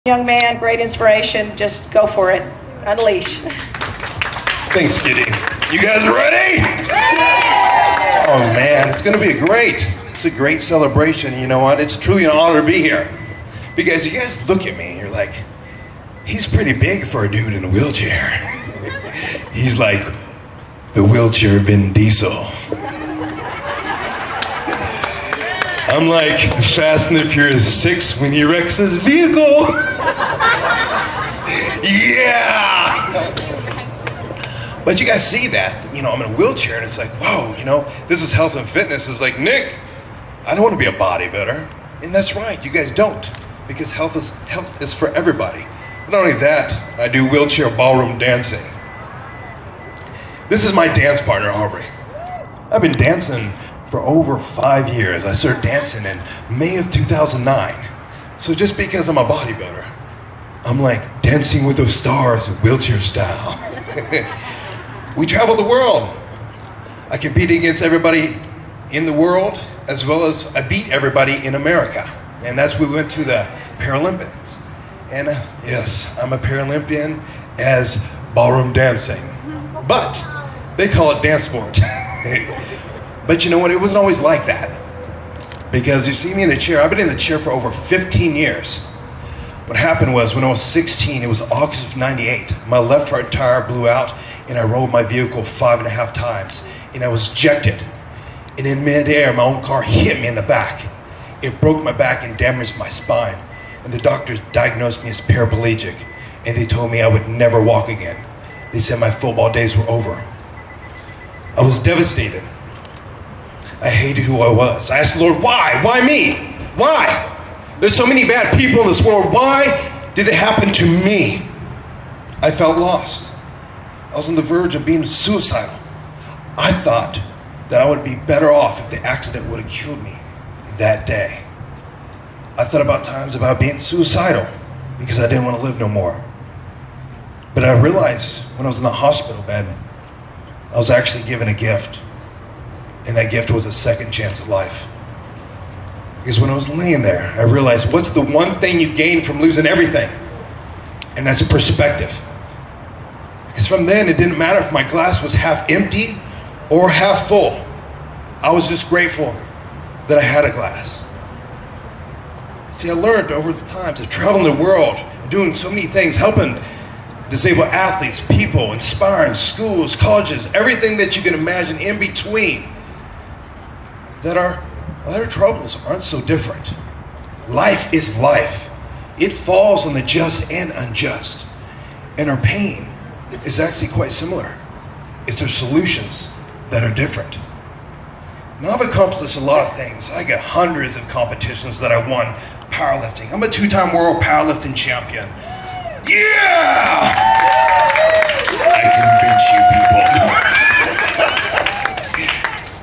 Young man, great inspiration. Just go for it. Unleash. Thanks, Kitty. You guys ready? Oh man, it's gonna be it's a great celebration. You know what? It's truly an honor to be here. Because you guys look at me and you're like, he's pretty big for a dude in a wheelchair. He's like the wheelchair Vin Diesel. I'm like Fast and the Furious 6 when he wrecks his vehicle. Yeah! But you guys see that, you know, I'm in a wheelchair and it's like, whoa, you know, this is health and fitness. It's like, Nick, I don't want to be a bodybuilder. And that's right, you guys don't. Because health is for everybody. But not only that, I do wheelchair ballroom dancing. This is my dance partner, Aubrey. I've been dancing for over 5 years. I started dancing in May of 2009. So just because I'm a bodybuilder, I'm like dancing with those stars in wheelchair style. We travel the world. I compete against everybody in the world, as well as I beat everybody in America. And that's when we went to the Paralympics. And yes, I'm a Paralympian as ballroom dancing. But they call it dance sport. But you know what, it wasn't always like that. Because you see me in the chair, I've been in the chair for over 15 years. What happened was when I was 16, it was August of 98, my left front tire blew out and I rolled my vehicle 5.5 times and I was ejected. And in midair, my own car hit me in the back. It broke my back and damaged my spine. And the doctors diagnosed me as paraplegic and they told me I would never walk again. They said my football days were over. I was devastated. I hated who I was. I asked the Lord, why? Why me? Why? There's so many bad people in this world. Why did it happen to me? I felt lost. I was on the verge of being suicidal. I thought that I would be better off if the accident would have killed me that day. I thought about times about being suicidal because I didn't want to live no more. But I realized when I was in the hospital bed, I was actually given a gift. And that gift was a second chance at life. Because when I was laying there, I realized what's the one thing you gain from losing everything? And that's perspective. Because from then, it didn't matter if my glass was half empty or half full. I was just grateful that I had a glass. See, I learned over the times of traveling the world, doing so many things, helping disabled athletes, people, inspiring schools, colleges, everything that you can imagine in between, that our troubles aren't so different. Life is life. It falls on the just and unjust. And our pain is actually quite similar. It's our solutions that are different. Now I've accomplished a lot of things. I got hundreds of competitions that I won powerlifting. I'm a 2-time world powerlifting champion. Yeah! I convince you people.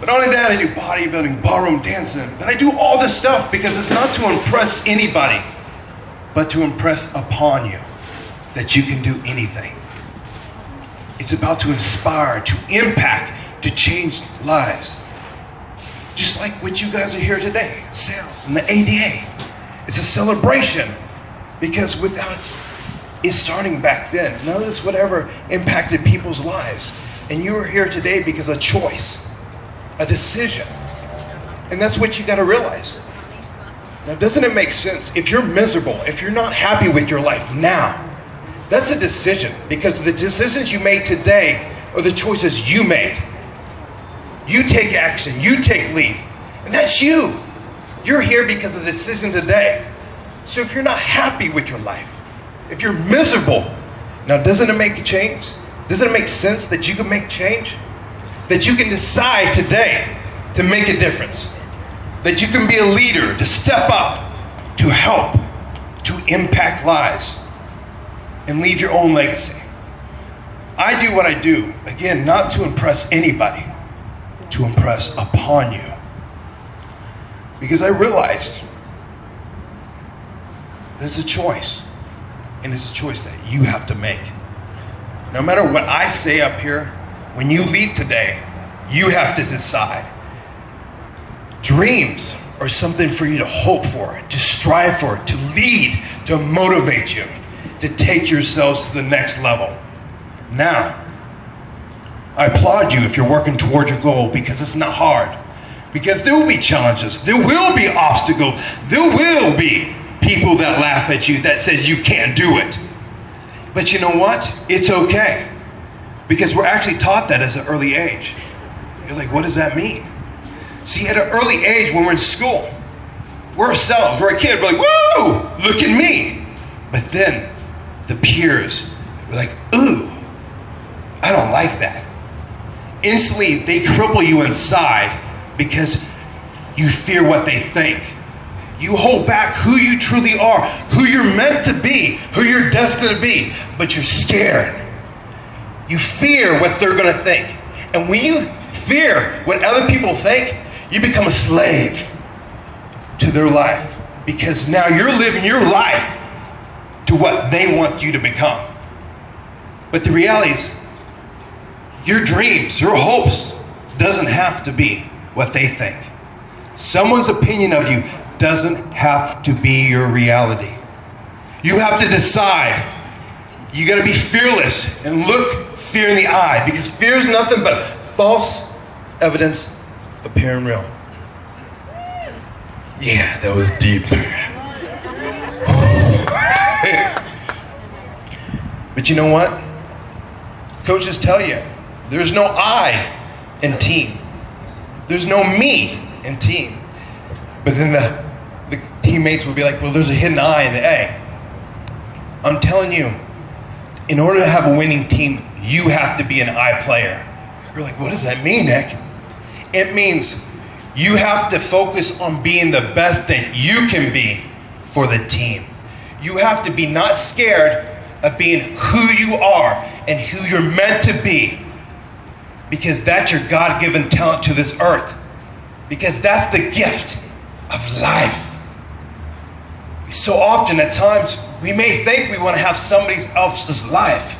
But not only that, I do bodybuilding, ballroom dancing, but I do all this stuff because it's not to impress anybody, but to impress upon you that you can do anything. It's about to inspire, to impact, to change lives. Just like what you guys are here today, SAILS and the ADA. It's a celebration because without it starting back then, none of this would ever impacted people's lives. And you are here today because of choice, a decision. And that's what you got to realize. Now, doesn't it make sense? If you're miserable, if you're not happy with your life now, that's a decision because the decisions you made today are the choices you made. You take action, you take lead, and that's you. You're here because of the decision today. So if you're not happy with your life, if you're miserable, now doesn't it make a change? Doesn't it make sense that you can make change? That you can decide today to make a difference? That you can be a leader, to step up, to help, to impact lives, and leave your own legacy. I do what I do, again, not to impress anybody, to impress upon you. Because I realized there's a choice, and it's a choice that you have to make. No matter what I say up here, when you leave today, you have to decide. Dreams or something for you to hope for, to strive for, to lead, to motivate you, to take yourselves to the next level. Now, I applaud you if you're working toward your goal, because it's not hard. Because there will be challenges, there will be obstacles, there will be people that laugh at you, that says you can't do it. But you know what? It's okay. Because we're actually taught that as an early age. You're like, what does that mean? See, at an early age when we're in school, we're ourselves, we're a kid, we're like, woo, look at me. But then the peers, we're like, ooh, I don't like that. Instantly, they cripple you inside because you fear what they think. You hold back who you truly are, who you're meant to be, who you're destined to be, but you're scared. You fear what they're gonna think. And when you fear what other people think, you become a slave to their life, because now you're living your life to what they want you to become. But the reality is, your dreams, your hopes, doesn't have to be what they think. Someone's opinion of you doesn't have to be your reality. You have to decide. You gotta be fearless and look fear in the eye, because fear is nothing but false evidence appearing real. Yeah, that was deep. But you know what? Coaches tell you, there's no I in team. There's no me in team. But then the teammates will be like, well, there's a hidden I in the A. I'm telling you, in order to have a winning team, you have to be an I player. You're like, what does that mean, Nick? It means you have to focus on being the best that you can be for the team. You have to be not scared of being who you are and who you're meant to be, because that's your God-given talent to this earth, because that's the gift of life. So often at times we may think we want to have somebody else's life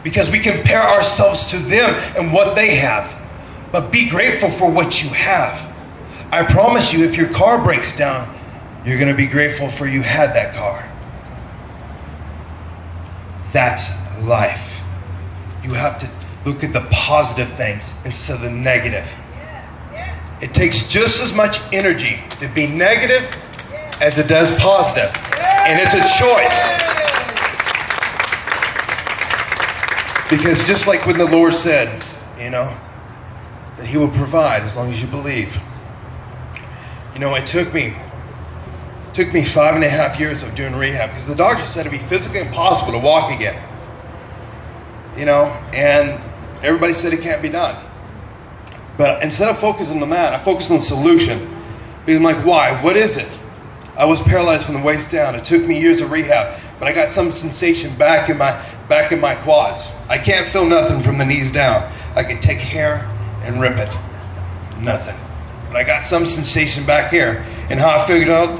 because we compare ourselves to them and what they have. But be grateful for what you have. I promise you, if your car breaks down, you're going to be grateful for you had that car. That's life. You have to look at the positive things instead of the negative. It takes just as much energy to be negative as it does positive. And it's a choice. Because just like when the Lord said, that He will provide as long as you believe. It took me 5.5 years of doing rehab, because the doctor said it'd be physically impossible to walk again. And everybody said it can't be done. But instead of focusing on that, I focused on the solution. Because I'm like, why? What is it? I was paralyzed from the waist down. It took me years of rehab, but I got some sensation back in my quads. I can't feel nothing from the knees down. I can take hair and rip it. Nothing. But I got some sensation back here. And how I figured out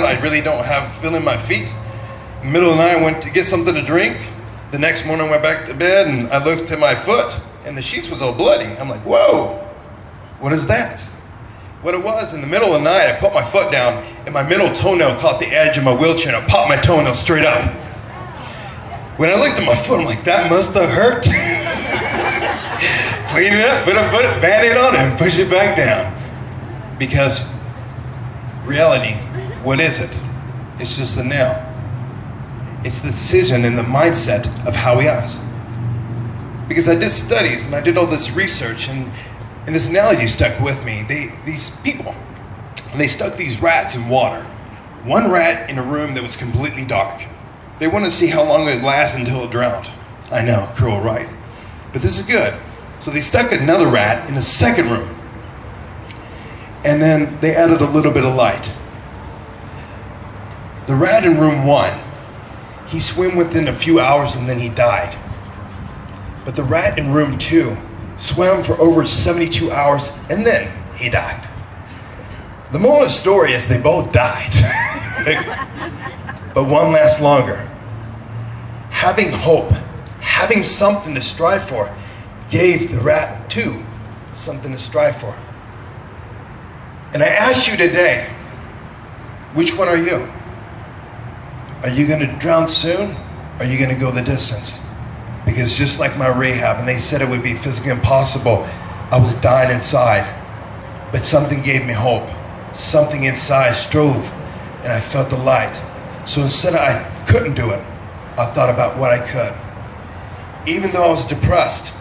I really don't have feeling in my feet. In the middle of the night, I went to get something to drink. The next morning, I went back to bed and I looked at my foot, and the sheets was all bloody. I'm like, whoa, what is that? What it was, in the middle of the night, I put my foot down and my middle toenail caught the edge of my wheelchair and I popped my toenail straight up. When I looked at my foot, I'm like, that must have hurt. Clean it up, put a Band-Aid on it and push it back down. Because reality, what is it? It's just a nail. It's the decision and the mindset of how we act. Because I did studies and I did all this research, and this analogy stuck with me. These people, they stuck these rats in water. One rat in a room that was completely dark. They wanted to see how long it would last until it drowned. I know, cruel, right? But this is good. So they stuck another rat in a second room. And then they added a little bit of light. The rat in room 1, he swam within a few hours and then he died. But the rat in room 2 swam for over 72 hours and then he died. The moral of the story is they both died. But one lasts longer. Having hope, having something to strive for, gave the rat 2 something to strive for. And I ask you today, which one are you? Are you going to drown soon? Or are you going to go the distance? Because just like my rehab, and they said it would be physically impossible, I was dying inside. But something gave me hope. Something inside strove, and I felt the light. So instead of I couldn't do it, I thought about what I could. Even though I was depressed,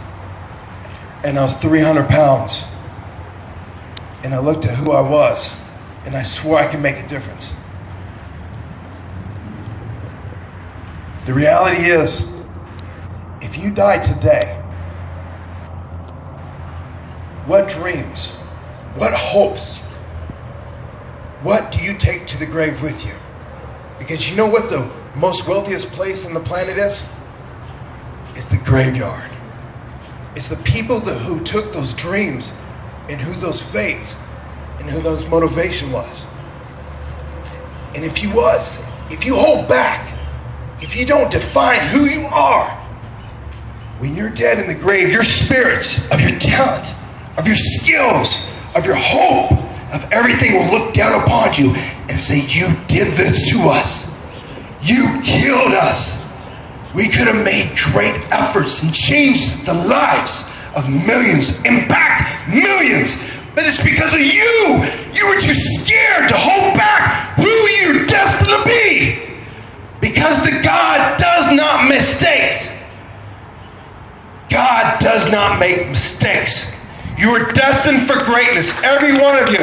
and I was 300 pounds, and I looked at who I was, and I swore I could make a difference. The reality is, if you die today, what dreams, what hopes, what do you take to the grave with you? Because you know what the most wealthiest place on the planet is? It's the graveyard. It's the people who took those dreams and who those faiths and who those motivation was. And if you hold back, if you don't define who you are, when you're dead in the grave, your spirits, of your talent, of your skills, of your hope, of everything will look down upon you and say, you did this to us. You killed us. We could have made great efforts and changed the lives of millions, impact millions, but it's because of you. You were too scared to hold back who you're destined to be. Because the God does not mistake. God does not make mistakes. You were destined for greatness, every one of you.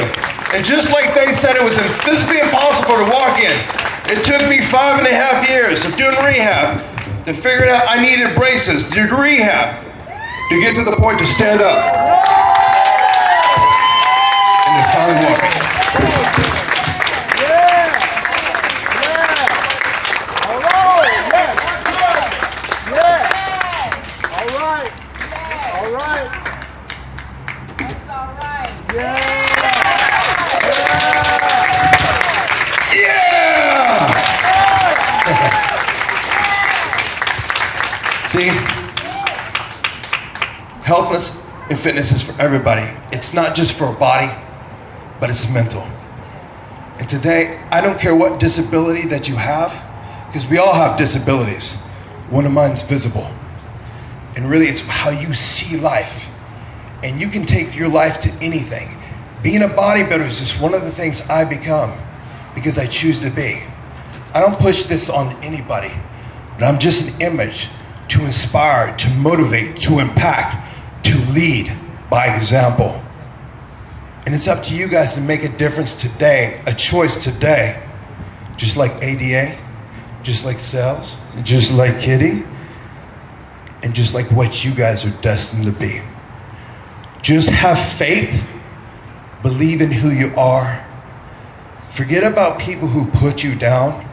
And just like they said, it was physically impossible to walk in. It took me 5.5 years of doing rehab to figure out I needed braces, to do rehab, to get to the point to stand up. And to finally walk. See, health and fitness is for everybody. It's not just for a body, but it's mental. And today, I don't care what disability that you have, because we all have disabilities. One of mine's visible. And really, it's how you see life. And you can take your life to anything. Being a bodybuilder is just one of the things I become because I choose to be. I don't push this on anybody, but I'm just an image to inspire, to motivate, to impact, to lead by example. And it's up to you guys to make a difference today, a choice today. Just like ADA, just like SAILS, just like Kitty, and just like what you guys are destined to be. Just have faith, believe in who you are. Forget about people who put you down,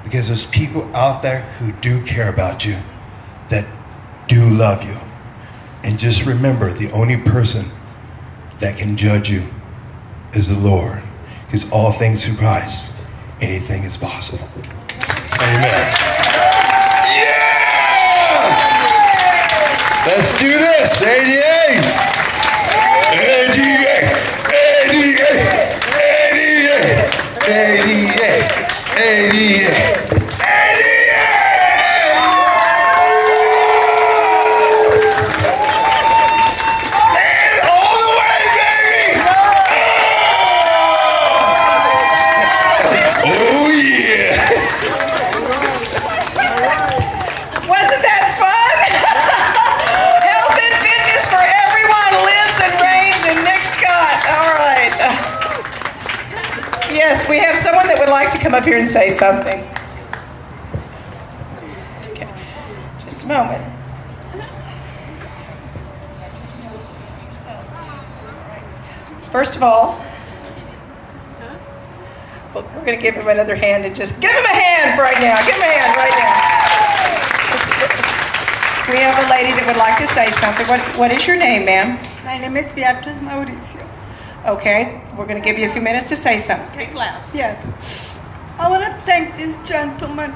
because there's people out there who do care about you, that do love you. And just remember, the only person that can judge you is the Lord. Because all things through Christ, anything is possible. Amen. Yeah! Let's do this. ADA! ADA! ADA! ADA! ADA! Yes, we have someone that would like to come up here and say something. Okay, just a moment. First of all, we're going to give him another hand and just give him a hand right now. Give him a hand right now. We have a lady that would like to say something. What is your name, ma'am? My name is Beatriz Mauricio. Okay, we're going to give you a few minutes to say something. Speak loud. Yes. I want to thank this gentleman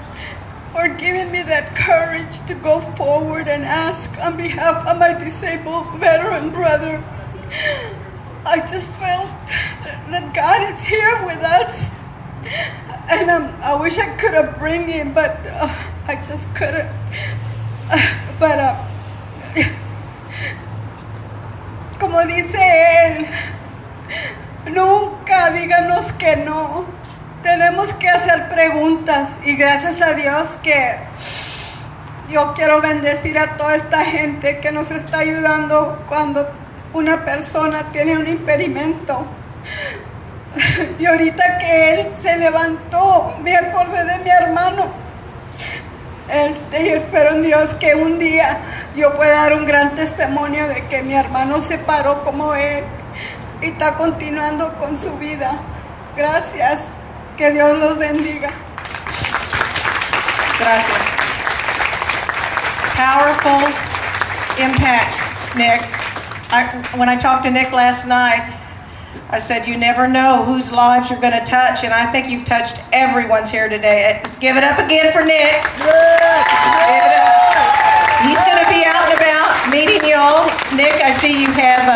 for giving me that courage to go forward and ask on behalf of my disabled veteran brother. I just felt that that God is here with us. And I wish I could have bring him, but I just couldn't. But como dice él, nunca díganos que no. Tenemos que hacer preguntas, y gracias a Dios que yo quiero bendecir a toda esta gente que nos está ayudando cuando una persona tiene un impedimento. Y ahorita que él se levantó, me acordé de mi hermano. Y espero en Dios que un día yo pueda dar un gran testimonio de que mi hermano se paró como él y está continuando con su vida. Gracias. Que Dios los bendiga. Gracias. Powerful impact, Nick. When I talked to Nick last night, I said, you never know whose lives you're going to touch, and I think you've touched everyone's here today. Let's give it up again for Nick. Give it up. He's going to be out and about meeting y'all. Nick, I see you have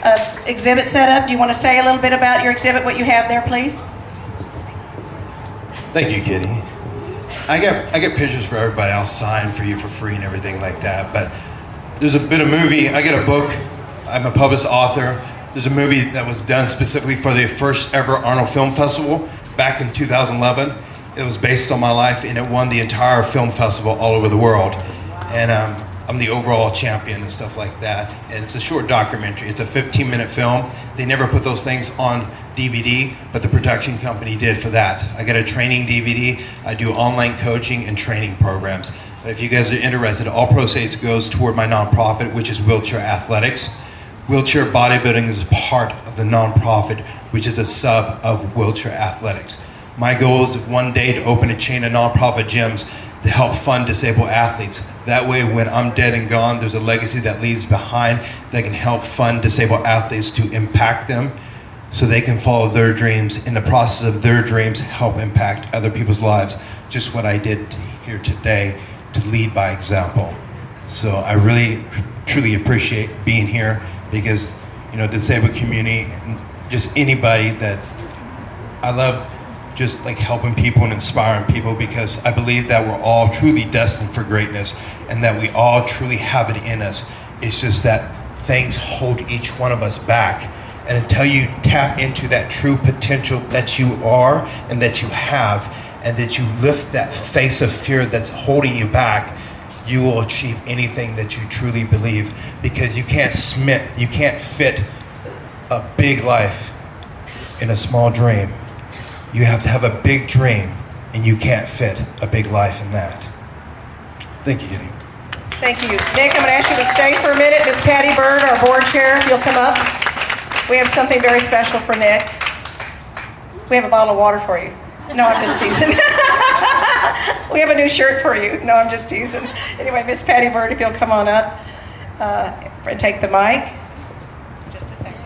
a exhibit set up. Do you want to say a little bit about your exhibit, what you have there, please? Thank you, Kitty. I get pictures for everybody. I'll sign for you for free and everything like that. But there's a bit of movie. I get a book. I'm a published author. There's a movie that was done specifically for the first ever Arnold Film Festival back in 2011. It was based on my life, and it won the entire film festival all over the world. And I'm the overall champion and stuff like that. And it's a short documentary. It's a 15-minute film. They never put those things on DVD, but the production company did for that. I got a training DVD. I do online coaching and training programs. But if you guys are interested, all proceeds goes toward my nonprofit, which is Wheelchair Athletics. Wheelchair Bodybuilding is part of the nonprofit, which is a sub of Wheelchair Athletics. My goal is one day to open a chain of nonprofit gyms to help fund disabled athletes. That way, when I'm dead and gone, there's a legacy that leaves behind that can help fund disabled athletes to impact them so they can follow their dreams. In the process of their dreams, help impact other people's lives. Just what I did here today, to lead by example. So I really, truly appreciate being here because, you know, the disabled community, just anybody that I love just like helping people and inspiring people because I believe that we're all truly destined for greatness and that we all truly have it in us. It's just that things hold each one of us back. And until you tap into that true potential that you are and that you have, and that you lift that face of fear that's holding you back, you will achieve anything that you truly believe because you can't fit a big life in a small dream. You have to have a big dream, and you can't fit a big life in that. Thank you, Kitty. Thank you. Nick, I'm going to ask you to stay for a minute. Miss Patty Bird, our board chair, if you'll come up. We have something very special for Nick. We have a bottle of water for you. No, I'm just teasing. We have a new shirt for you. No, I'm just teasing. Anyway, Miss Patty Bird, if you'll come on up and take the mic. Just a second.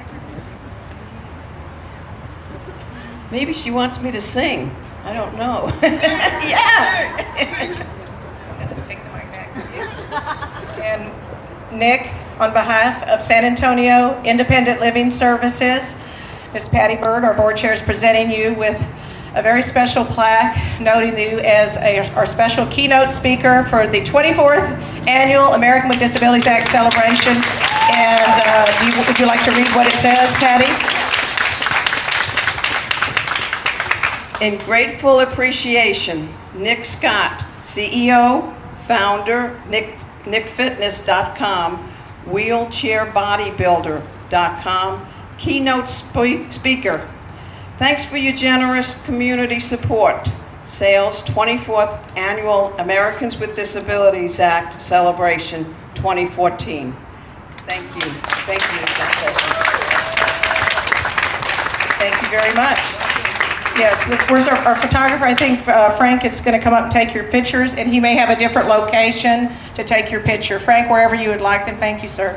Maybe she wants me to sing. I don't know. Yeah. Take the mic back from you. And Nick, on behalf of San Antonio Independent Living Services, Ms. Patty Bird, our board chair, is presenting you with a very special plaque noting you as our special keynote speaker for the 24th Annual American with Disabilities Act celebration. And would you like to read what it says, Patty? In grateful appreciation, Nick Scott, CEO, founder, nickfitness.com, wheelchairbodybuilder.com, keynote speaker. Thanks for your generous community support. SAILS 24th Annual Americans with Disabilities Act Celebration 2014. Thank you. Thank you. Thank you very much. Yes, where's our photographer? I think Frank is going to come up and take your pictures, and he may have a different location to take your picture. Frank, wherever you would like them. Thank you, sir.